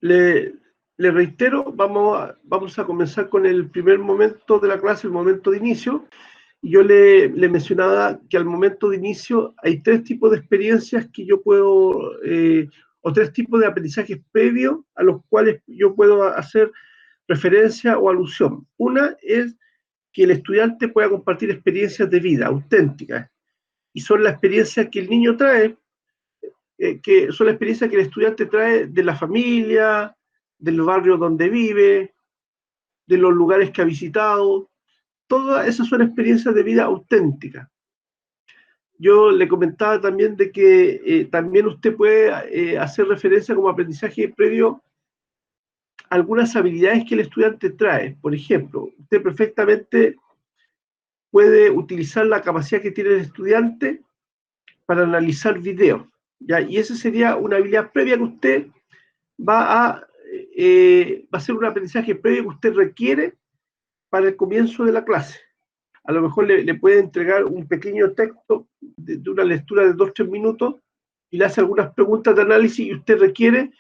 Le, le reitero, vamos a comenzar con el primer momento de la clase, el momento de inicio. Y yo le mencionaba que al momento de inicio hay tres tipos de experiencias que yo puedo, o tres tipos de aprendizajes previos a los cuales yo puedo hacer referencia o alusión. Una es que el estudiante pueda compartir experiencias de vida auténticas, y son las experiencias que el niño trae, que son las experiencias que el estudiante trae de la familia, del barrio donde vive, de los lugares que ha visitado. Todas esas son experiencias de vida auténticas. Yo le comentaba también de que también usted puede hacer referencia como aprendizaje previo a algunas habilidades que el estudiante trae. Por ejemplo, usted perfectamente puede utilizar la capacidad que tiene el estudiante para analizar videos, ¿ya? Y esa sería una habilidad previa que usted va a ser un aprendizaje previo que usted requiere para el comienzo de la clase. A lo mejor le puede entregar un pequeño texto de una lectura de 2 o 3 minutos y le hace algunas preguntas de análisis, y usted requiere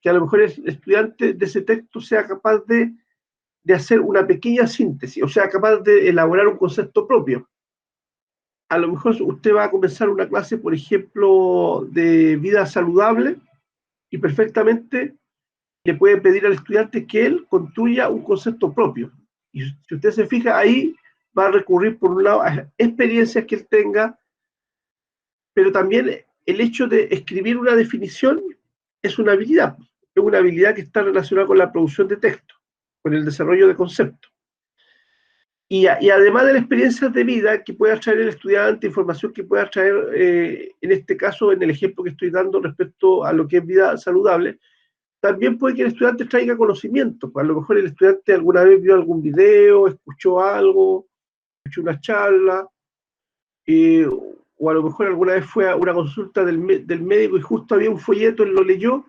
que a lo mejor el estudiante de ese texto sea capaz de hacer una pequeña síntesis, o sea, capaz de elaborar un concepto propio. A lo mejor usted va a comenzar una clase, por ejemplo, de vida saludable, y perfectamente le puede pedir al estudiante que él construya un concepto propio. Y si usted se fija ahí, va a recurrir por un lado a experiencias que él tenga, pero también el hecho de escribir una definición es una habilidad que está relacionada con la producción de texto, con el desarrollo de conceptos. Y además de las experiencias de vida que pueda traer el estudiante, información que pueda traer, en este caso, en el ejemplo que estoy dando respecto a lo que es vida saludable, también puede que el estudiante traiga conocimiento. Pues a lo mejor el estudiante alguna vez vio algún video, escuchó algo, escuchó una charla, o a lo mejor alguna vez fue a una consulta del médico y justo había un folleto, él lo leyó.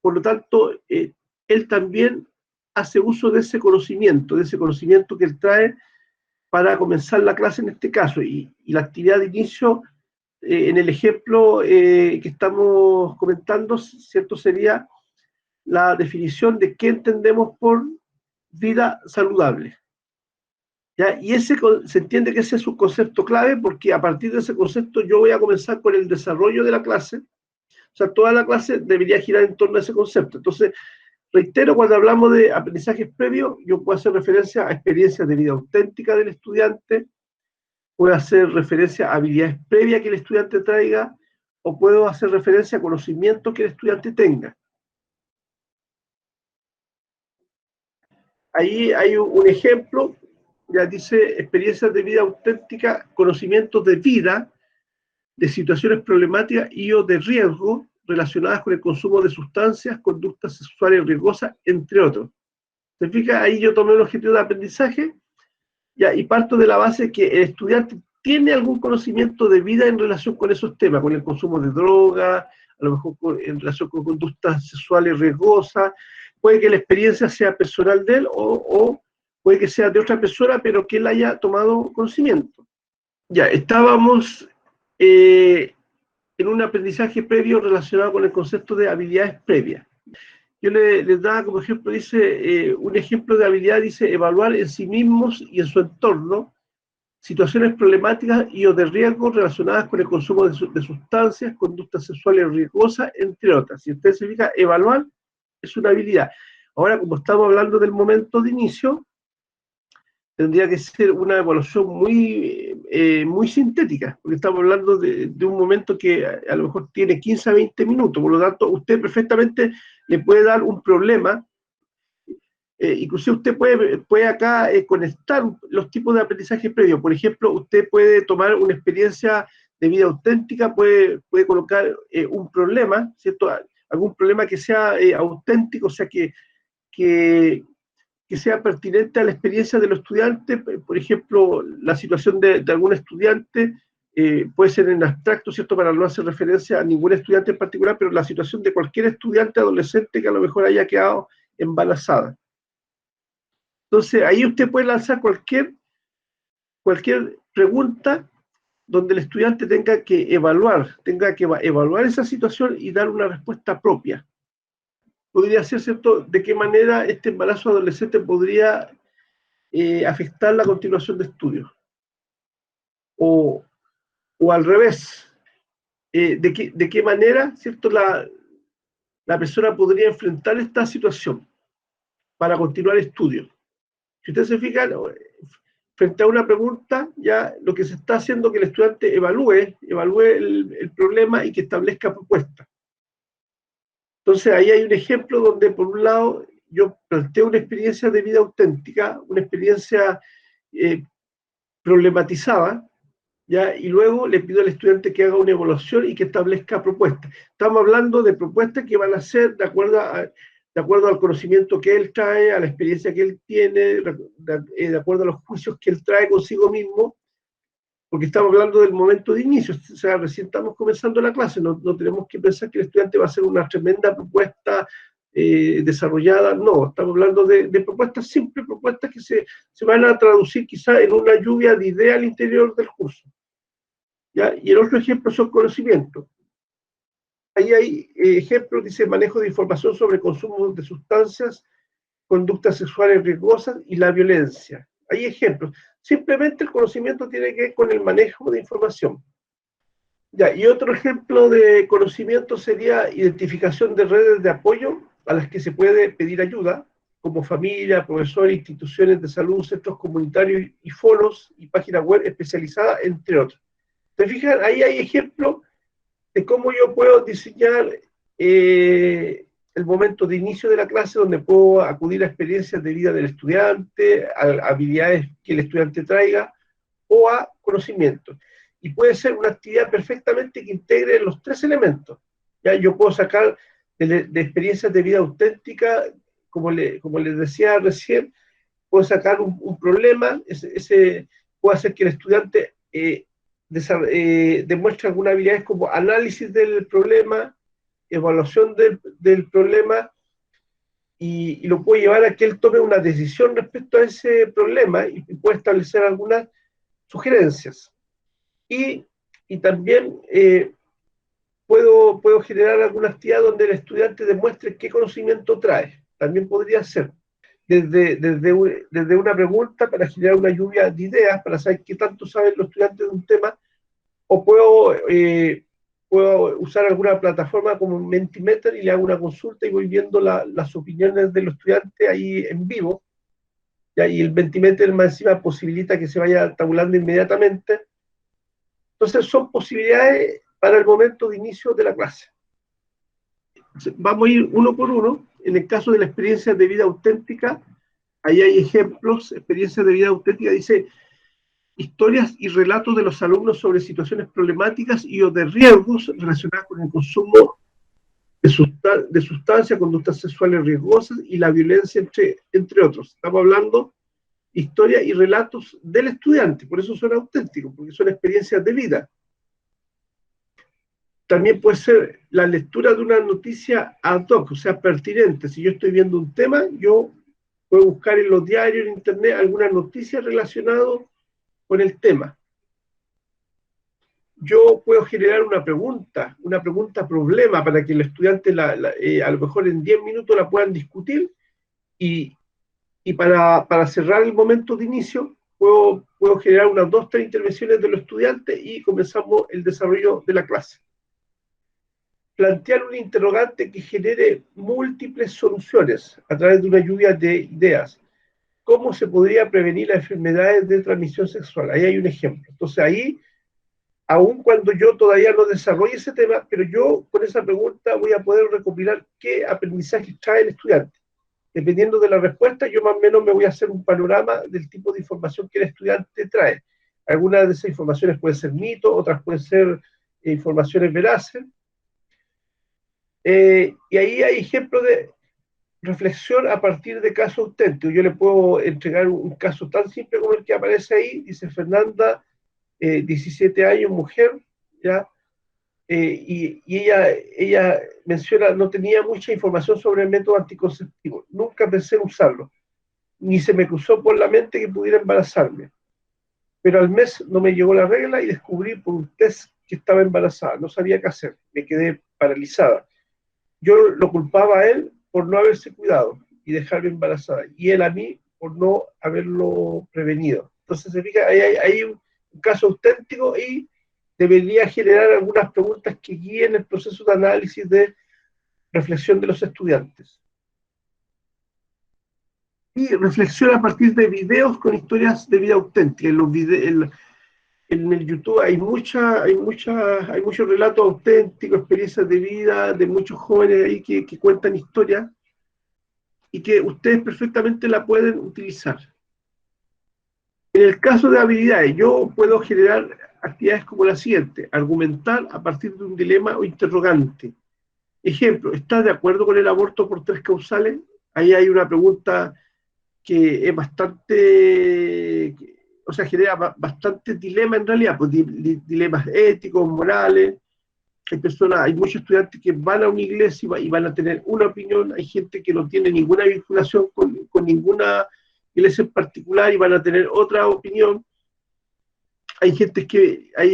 Por lo tanto, él también hace uso de ese conocimiento que él trae para comenzar la clase en este caso. Y la actividad de inicio, en el ejemplo que estamos comentando, ¿cierto? Sería la definición de qué entendemos por vida saludable, ¿ya? Y se entiende que ese es un concepto clave, porque a partir de ese concepto yo voy a comenzar con el desarrollo de la clase. O sea, toda la clase debería girar en torno a ese concepto. Entonces, reitero, cuando hablamos de aprendizajes previos, yo puedo hacer referencia a experiencias de vida auténtica del estudiante, puedo hacer referencia a habilidades previas que el estudiante traiga, o puedo hacer referencia a conocimientos que el estudiante tenga. Ahí hay un ejemplo, ya dice: experiencias de vida auténtica, conocimientos de vida, de situaciones problemáticas y o de riesgo relacionadas con el consumo de sustancias, conductas sexuales riesgosas, entre otros. ¿Se fija? Ahí yo tomé un objetivo de aprendizaje, ya, y parto de la base que el estudiante tiene algún conocimiento de vida en relación con esos temas, con el consumo de droga, a lo mejor en relación con conductas sexuales riesgosas. Puede que la experiencia sea personal de él, o puede que sea de otra persona, pero que él haya tomado conocimiento. Ya, estábamos en un aprendizaje previo relacionado con el concepto de habilidades previas. Yo les daba como ejemplo, dice, un ejemplo de habilidad, dice: evaluar en sí mismos y en su entorno situaciones problemáticas y o de riesgo relacionadas con el consumo de sustancias, conductas sexuales riesgosas, entre otras. Si usted se fija, evaluar es una habilidad. Ahora, como estamos hablando del momento de inicio, tendría que ser una evaluación muy sintética, porque estamos hablando de un momento que a lo mejor tiene 15 a 20 minutos. Por lo tanto, usted perfectamente le puede dar un problema. Inclusive usted puede acá conectar los tipos de aprendizaje previo. Por ejemplo, usted puede tomar una experiencia de vida auténtica, puede colocar un problema, ¿cierto? Algún problema que sea auténtico, o sea, que, que sea pertinente a la experiencia de los estudiantes. Por ejemplo, la situación de algún estudiante puede ser en abstracto, ¿cierto? Para no hacer referencia a ningún estudiante en particular, pero la situación de cualquier estudiante adolescente que a lo mejor haya quedado embarazada. Entonces, ahí usted puede lanzar cualquier pregunta donde el estudiante tenga que evaluar esa situación y dar una respuesta propia. podría ser, ¿cierto?, de qué manera este embarazo adolescente podría afectar la continuación de estudios. O al revés, de qué manera, ¿cierto?, la persona podría enfrentar esta situación para continuar estudios. Si ustedes se fijan, frente a una pregunta, ya lo que se está haciendo es que el estudiante evalúe el problema y que establezca propuestas. Entonces, ahí hay un ejemplo donde, por un lado, yo planteo una experiencia de vida auténtica, una experiencia problematizada, ¿ya? Y luego le pido al estudiante que haga una evaluación y que establezca propuestas. Estamos hablando de propuestas que van a ser de acuerdo al conocimiento que él trae, a la experiencia que él tiene, de acuerdo a los juicios que él trae consigo mismo, porque estamos hablando del momento de inicio, o sea, recién estamos comenzando la clase, no tenemos que pensar que el estudiante va a hacer una tremenda propuesta desarrollada, no, estamos hablando de propuestas simples, propuestas que se van a traducir quizá en una lluvia de ideas al interior del curso. ¿Ya? Y el otro ejemplo son conocimientos. Ahí hay ejemplos, dice manejo de información sobre consumo de sustancias, conductas sexuales riesgosas y la violencia. Hay ejemplos. Simplemente el conocimiento tiene que ver con el manejo de información. Ya, y otro ejemplo de conocimiento sería identificación de redes de apoyo a las que se puede pedir ayuda, como familia, profesores, instituciones de salud, centros comunitarios y foros y páginas web especializadas, entre otros. ¿Se fijan? Ahí hay ejemplos de cómo yo puedo diseñar el momento de inicio de la clase, donde puedo acudir a experiencias de vida del estudiante, a habilidades que el estudiante traiga, o a conocimientos. Y puede ser una actividad perfectamente que integre los tres elementos. ¿Ya? Yo puedo sacar de experiencias de vida auténtica, como les decía recién, puedo sacar un problema, puedo hacer que el estudiante demuestre algunas habilidades como análisis del problema, evaluación del problema, y lo puedo llevar a que él tome una decisión respecto a ese problema y pueda establecer algunas sugerencias. Y también puedo generar alguna actividad donde el estudiante demuestre qué conocimiento trae. También podría ser desde una pregunta para generar una lluvia de ideas, para saber qué tanto saben los estudiantes de un tema, o puedo usar alguna plataforma como Mentimeter y le hago una consulta y voy viendo las opiniones de los estudiantes ahí en vivo, ¿ya? Y el Mentimeter más encima posibilita que se vaya tabulando inmediatamente. Entonces son posibilidades para el momento de inicio de la clase. Vamos a ir uno por uno. En el caso de la experiencia de vida auténtica, ahí hay ejemplos. Experiencias de vida auténtica dice historias y relatos de los alumnos sobre situaciones problemáticas y o de riesgos relacionados con el consumo de sustancias, conductas sexuales riesgosas y la violencia, entre otros. Estamos hablando historia y relatos del estudiante, por eso son auténticos, porque son experiencias de vida. También puede ser la lectura de una noticia ad hoc, o sea, pertinente. Si yo estoy viendo un tema, yo puedo buscar en los diarios, en internet, alguna noticia relacionada con el tema. Yo puedo generar una pregunta problema, para que el estudiante a lo mejor en 10 minutos la puedan discutir, y para cerrar el momento de inicio, puedo generar unas 2 o 3 intervenciones de los estudiantes y comenzamos el desarrollo de la clase. Plantear un interrogante que genere múltiples soluciones a través de una lluvia de ideas. ¿Cómo se podría prevenir las enfermedades de transmisión sexual? Ahí hay un ejemplo. Entonces ahí, aun cuando yo todavía no desarrolle ese tema, pero yo con esa pregunta voy a poder recopilar qué aprendizaje trae el estudiante. Dependiendo de la respuesta, yo más o menos me voy a hacer un panorama del tipo de información que el estudiante trae. Algunas de esas informaciones pueden ser mitos, otras pueden ser informaciones veraces. Y ahí hay ejemplos de reflexión a partir de casos auténticos. Yo le puedo entregar un caso tan simple como el que aparece ahí. Dice Fernanda, 17 años, mujer, ¿ya? Y ella menciona, no tenía mucha información sobre el método anticonceptivo. Nunca pensé en usarlo, ni se me cruzó por la mente que pudiera embarazarme. Pero al mes no me llegó la regla y descubrí por un test que estaba embarazada. No sabía qué hacer, me quedé paralizada. Yo lo culpaba a él por no haberse cuidado y dejarme embarazada, y él a mí por no haberlo prevenido. Entonces, se fija, hay un caso auténtico y debería generar algunas preguntas que guíen el proceso de análisis de reflexión de los estudiantes. Y reflexión a partir de videos con historias de vida auténtica. En el YouTube hay muchos relatos auténticos, experiencias de vida de muchos jóvenes ahí que cuentan historias y que ustedes perfectamente la pueden utilizar. En el caso de habilidades, yo puedo generar actividades como la siguiente: argumentar a partir de un dilema o interrogante. Ejemplo, ¿estás de acuerdo con el aborto por 3 causales? Ahí hay una pregunta que es bastante, o sea, genera bastante dilema en realidad, pues dilemas éticos, morales. Hay muchos estudiantes que van a una iglesia y van a tener una opinión, hay gente que no tiene ninguna vinculación con ninguna iglesia en particular y van a tener otra opinión. Hay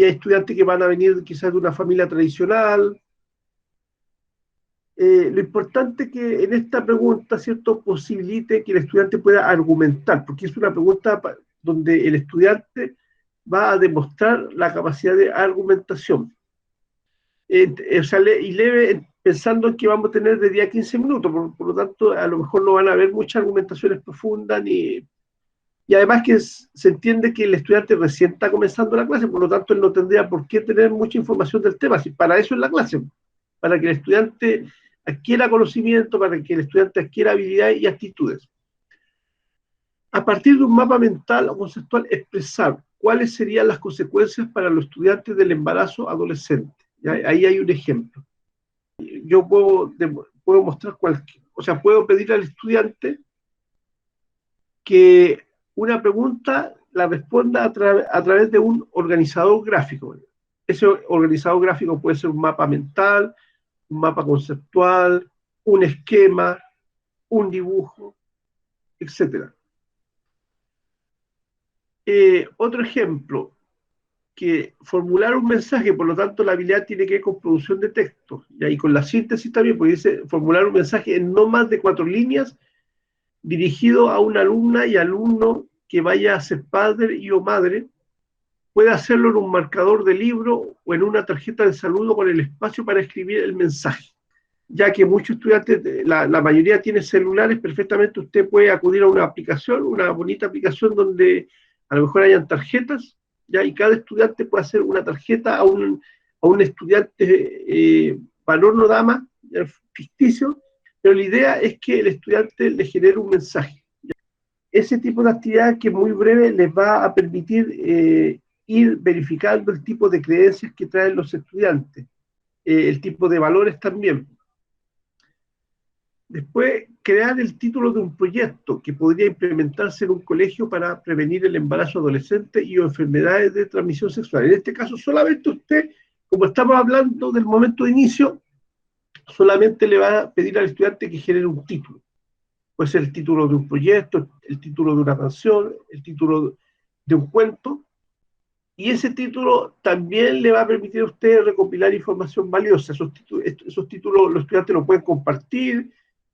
estudiantes que van a venir quizás de una familia tradicional. Lo importante es que en esta pregunta, ¿cierto?, posibilite que el estudiante pueda argumentar, porque es una pregunta donde el estudiante va a demostrar la capacidad de argumentación. O sea, y leve pensando en que vamos a tener de día a 15 minutos, por lo tanto, a lo mejor no van a haber muchas argumentaciones profundas, y además que se entiende que el estudiante recién está comenzando la clase, por lo tanto, él no tendría por qué tener mucha información del tema, si para eso es la clase, para que el estudiante adquiera conocimiento, para que el estudiante adquiera habilidades y actitudes. A partir de un mapa mental o conceptual, expresar cuáles serían las consecuencias para los estudiantes del embarazo adolescente. ¿Ya? Ahí hay un ejemplo. Yo puedo mostrar o sea, puedo pedir al estudiante que una pregunta la responda a través de un organizador gráfico. Ese organizador gráfico puede ser un mapa mental, un mapa conceptual, un esquema, un dibujo, etc. Otro ejemplo, que formular un mensaje, por lo tanto la habilidad tiene que ver con producción de texto, y ahí con la síntesis también, porque dice formular un mensaje en no más de 4 líneas dirigido a una alumna y alumno que vaya a ser padre y o madre. Puede hacerlo en un marcador de libro o en una tarjeta de saludo con el espacio para escribir el mensaje. Ya que muchos estudiantes, la mayoría tiene celulares, perfectamente usted puede acudir a una aplicación, una bonita aplicación donde a lo mejor hayan tarjetas, ¿ya? Y cada estudiante puede hacer una tarjeta a un estudiante varón o dama, ¿ya?, ficticio, pero la idea es que el estudiante le genere un mensaje. ¿Ya? Ese tipo de actividad, que es muy breve, les va a permitir ir verificando el tipo de creencias que traen los estudiantes, el tipo de valores también. Después, crear el título de un proyecto que podría implementarse en un colegio para prevenir el embarazo adolescente y o enfermedades de transmisión sexual. En este caso, solamente usted, como estamos hablando del momento de inicio, solamente le va a pedir al estudiante que genere un título. Puede ser el título de un proyecto, el título de una canción, el título de un cuento, y ese título también le va a permitir a usted recopilar información valiosa. Esos títulos los estudiantes lo pueden compartir,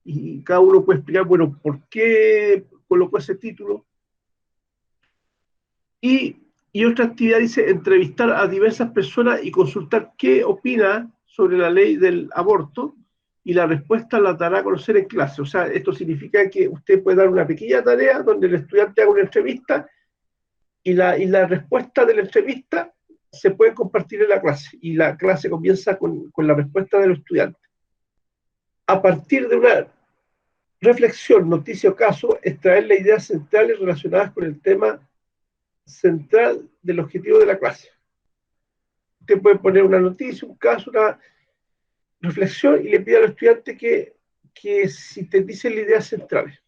y cada uno puede explicar, bueno, por qué colocó ese título. Y otra actividad dice entrevistar a diversas personas y consultar qué opina sobre la ley del aborto, y la respuesta la dará a conocer en clase. O sea, esto significa que usted puede dar una pequeña tarea donde el estudiante haga una entrevista y la respuesta de la entrevista se puede compartir en la clase, y la clase comienza con la respuesta del estudiante. A partir de una reflexión, noticia o caso, extraer las ideas centrales relacionadas con el tema central del objetivo de la clase. Usted puede poner una noticia, un caso, una reflexión, y le pide al estudiante que sintetice las ideas centrales.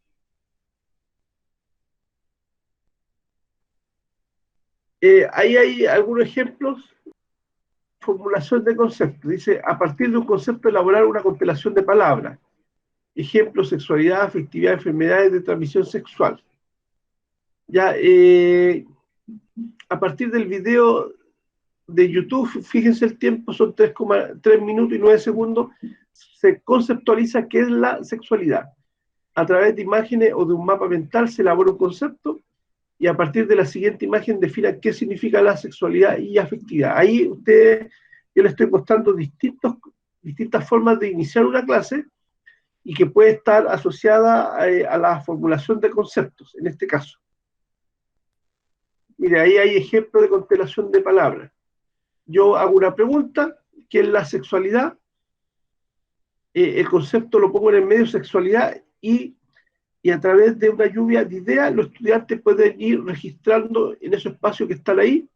Ahí hay algunos ejemplos. Formulación de conceptos. Dice, a partir de un concepto, elaborar una compilación de palabras. Ejemplo: sexualidad, afectividad, enfermedades de transmisión sexual. Ya, a partir del video de YouTube, fíjense el tiempo, son 3 minutos y 9 segundos. se conceptualiza qué es la sexualidad. A través de imágenes o de un mapa mental se elabora un concepto y a partir de la siguiente imagen defina qué significa la sexualidad y afectividad. Ahí yo le estoy mostrando distintas formas de iniciar una clase y que puede estar asociada a la formulación de conceptos, en este caso. Mire, ahí hay ejemplo de constelación de palabras. Yo hago una pregunta, ¿qué es la sexualidad? El concepto lo pongo en el medio sexualidad y a través de una lluvia de ideas los estudiantes pueden ir registrando en esos espacios que están ahí,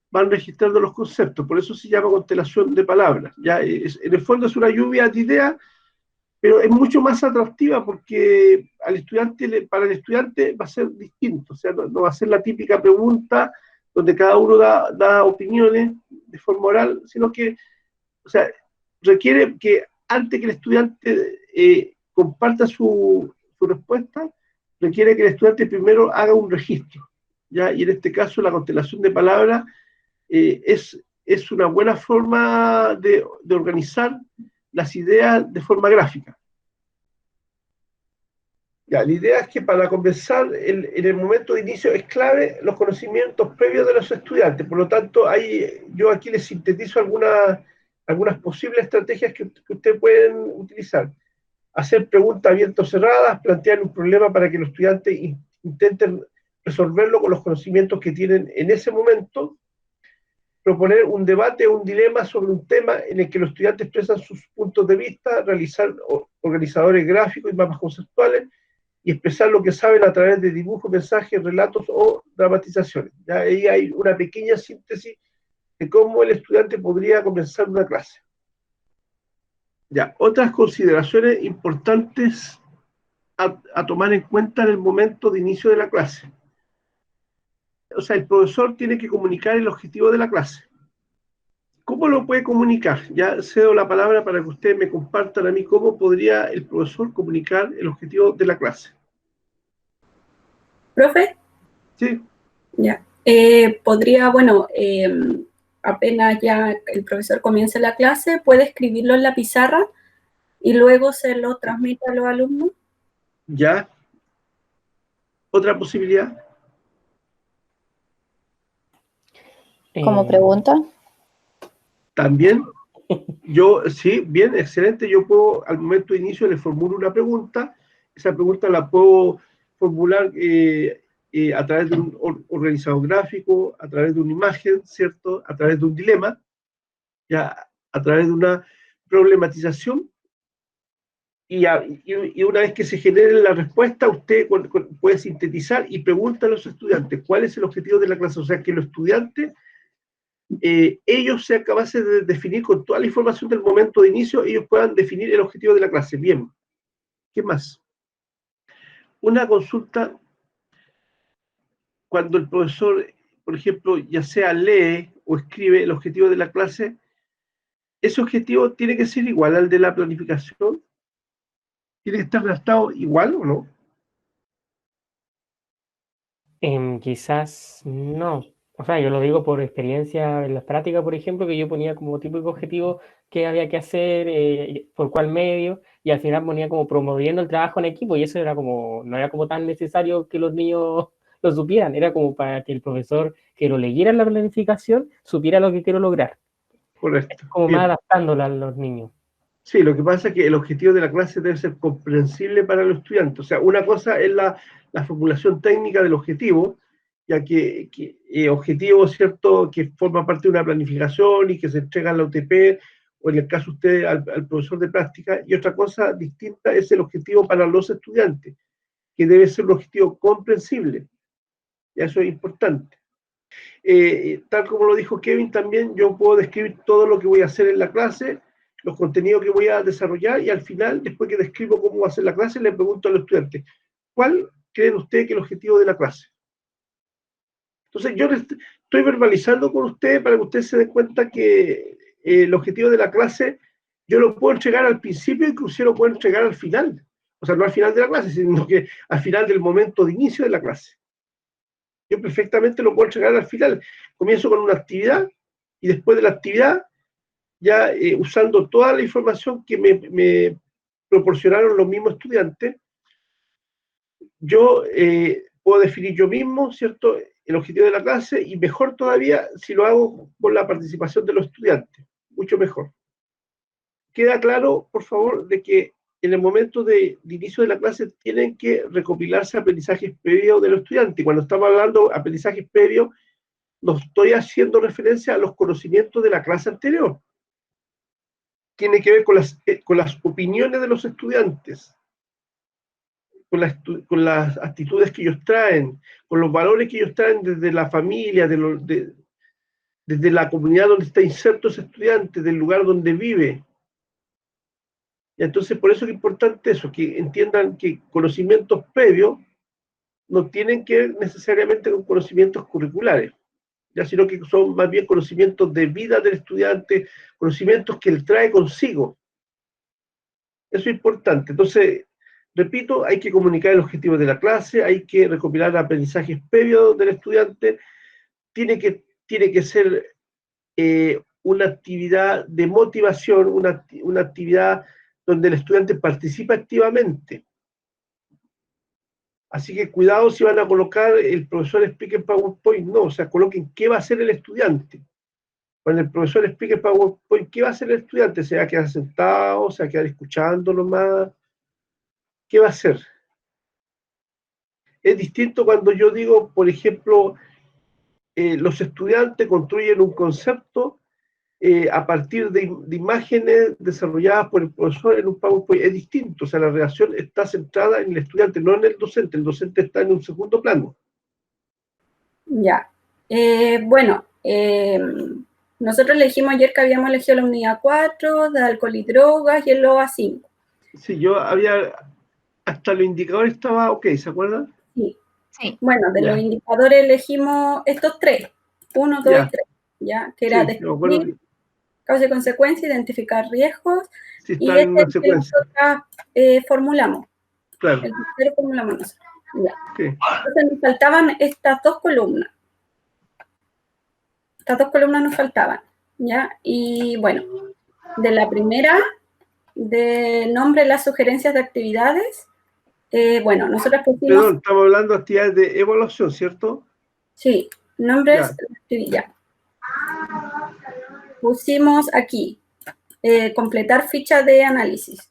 van registrando los conceptos, por eso se llama constelación de palabras. Ya en el fondo es una lluvia de ideas, pero es mucho más atractiva porque para el estudiante va a ser distinto, o sea, no va a ser la típica pregunta donde cada uno da opiniones de forma oral, sino que, o sea, requiere que antes que el estudiante comparta su respuesta, requiere que el estudiante primero haga un registro, ¿ya? Y en este caso la constelación de palabras es una buena forma de organizar las ideas de forma gráfica. Ya, la idea es que para comenzar, en el momento de inicio es clave los conocimientos previos de los estudiantes. Por lo tanto, yo aquí les sintetizo algunas posibles estrategias que ustedes pueden utilizar. Hacer preguntas abiertas o cerradas, plantear un problema para que los estudiantes intenten resolverlo con los conocimientos que tienen en ese momento, proponer un debate o un dilema sobre un tema en el que los estudiantes expresan sus puntos de vista, realizar organizadores gráficos y mapas conceptuales, y expresar lo que saben a través de dibujos, mensajes, relatos o dramatizaciones. ¿Ya? Ahí hay una pequeña síntesis de cómo el estudiante podría comenzar una clase. Ya, otras consideraciones importantes a tomar en cuenta en el momento de inicio de la clase. O sea, el profesor tiene que comunicar el objetivo de la clase. ¿Cómo lo puede comunicar? Ya cedo la palabra para que ustedes me compartan a mí cómo podría el profesor comunicar el objetivo de la clase. ¿Profe? Sí. Ya. Podría, bueno, apenas ya el profesor comience la clase, puede escribirlo en la pizarra y luego se lo transmite a los alumnos. Ya. ¿Otra posibilidad? ¿Como pregunta? También. Sí, bien, excelente. Yo puedo, al momento de inicio, le formulo una pregunta. Esa pregunta la puedo formular a través de un organizador gráfico, a través de una imagen, ¿cierto? A través de un dilema, ya, a través de una problematización. Y una vez que se genere la respuesta, usted puede sintetizar y pregunta a los estudiantes cuál es el objetivo de la clase. O sea, que los estudiantes ellos sean capaces de definir con toda la información del momento de inicio, ellos puedan definir el objetivo de la clase. Bien, ¿qué más? Una consulta, cuando el profesor, por ejemplo, ya sea lee o escribe el objetivo de la clase, ese objetivo tiene que ser igual al de la planificación, tiene que estar redactado igual o no. Quizás no. O sea, yo lo digo por experiencia en las prácticas, por ejemplo, que yo ponía como típico objetivo qué había que hacer, por cuál medio, y al final ponía como promoviendo el trabajo en equipo, y eso era como, no era como tan necesario que los niños lo supieran, era como para que el profesor que lo leyera en la planificación supiera lo que quiero lograr. Correcto. Como Bien. más adaptándola a los niños. Sí, lo que pasa es que el objetivo de la clase debe ser comprensible para los estudiantes. O sea, una cosa es la formulación técnica del objetivo, ya que objetivo, ¿cierto?, que forma parte de una planificación y que se entrega en la UTP, o en el caso de usted al profesor de práctica, y otra cosa distinta es el objetivo para los estudiantes, que debe ser un objetivo comprensible. Y eso es importante. Tal como lo dijo Kevin también, yo puedo describir todo lo que voy a hacer en la clase, los contenidos que voy a desarrollar, y al final, después que describo cómo va a ser la clase, le pregunto a los estudiantes, ¿cuál creen ustedes que es el objetivo de la clase? Entonces, yo estoy verbalizando con ustedes para que ustedes se den cuenta que el objetivo de la clase yo lo puedo entregar al principio, inclusive lo puedo entregar al final. O sea, no al final de la clase, sino que al final del momento de inicio de la clase. Yo perfectamente lo puedo entregar al final. Comienzo con una actividad y después de la actividad ya usando toda la información que me proporcionaron los mismos estudiantes, yo puedo definir yo mismo, ¿cierto?, el objetivo de la clase, y mejor todavía si lo hago con la participación de los estudiantes, mucho mejor. Queda claro, por favor, de que en el momento de inicio de la clase tienen que recopilarse aprendizajes previos de los estudiantes. Cuando estamos hablando de aprendizajes previos, no estoy haciendo referencia a los conocimientos de la clase anterior. Tiene que ver con las opiniones de los estudiantes, con las actitudes que ellos traen, con los valores que ellos traen desde la familia, desde la comunidad donde está inserto ese estudiante, del lugar donde vive. Y entonces, por eso es importante eso, que entiendan que conocimientos previos no tienen que ver necesariamente con conocimientos curriculares, ya, sino que son más bien conocimientos de vida del estudiante, conocimientos que él trae consigo. Eso es importante. Entonces, repito, hay que comunicar el objetivo de la clase, hay que recopilar aprendizajes previos del estudiante, tiene que ser una actividad de motivación, una actividad donde el estudiante participa activamente. Así que cuidado si van a colocar el profesor explique en PowerPoint, no, o sea, coloquen qué va a hacer el estudiante. Cuando el profesor explique en PowerPoint, ¿qué va a hacer el estudiante? ¿Se va a quedar sentado? ¿Se va a quedar escuchando nomás? ¿Qué va a hacer? Es distinto cuando yo digo, por ejemplo, los estudiantes construyen un concepto a partir de imágenes desarrolladas por el profesor en un PowerPoint. Es distinto, o sea, la relación está centrada en el estudiante, no en el docente está en un segundo plano. Ya. Bueno, nosotros le dijimos ayer que habíamos elegido la unidad 4 de alcohol y drogas y el LOA 5. Sí, yo había, hasta los indicadores estaba ok, ¿se acuerdan? Sí. Sí. Bueno, de Ya. los indicadores elegimos estos 3, 1, 2 Ya. y 3, ¿ya? Que era Sí, me acuerdo describir causa y consecuencia, identificar riesgos, sí, y está en una este es el que secuencia. nosotros formulamos. Claro, El tercero formulamos nosotros. Ya. sí. Entonces nos faltaban estas dos columnas. Estas dos columnas nos faltaban, ¿ya? Y bueno, de la primera, de nombre las sugerencias de actividades, bueno, nosotros pusimos... Perdón, estamos hablando de actividades de evaluación, ¿cierto? Sí, nombres Ya. de actividad. Pusimos aquí, completar ficha de análisis.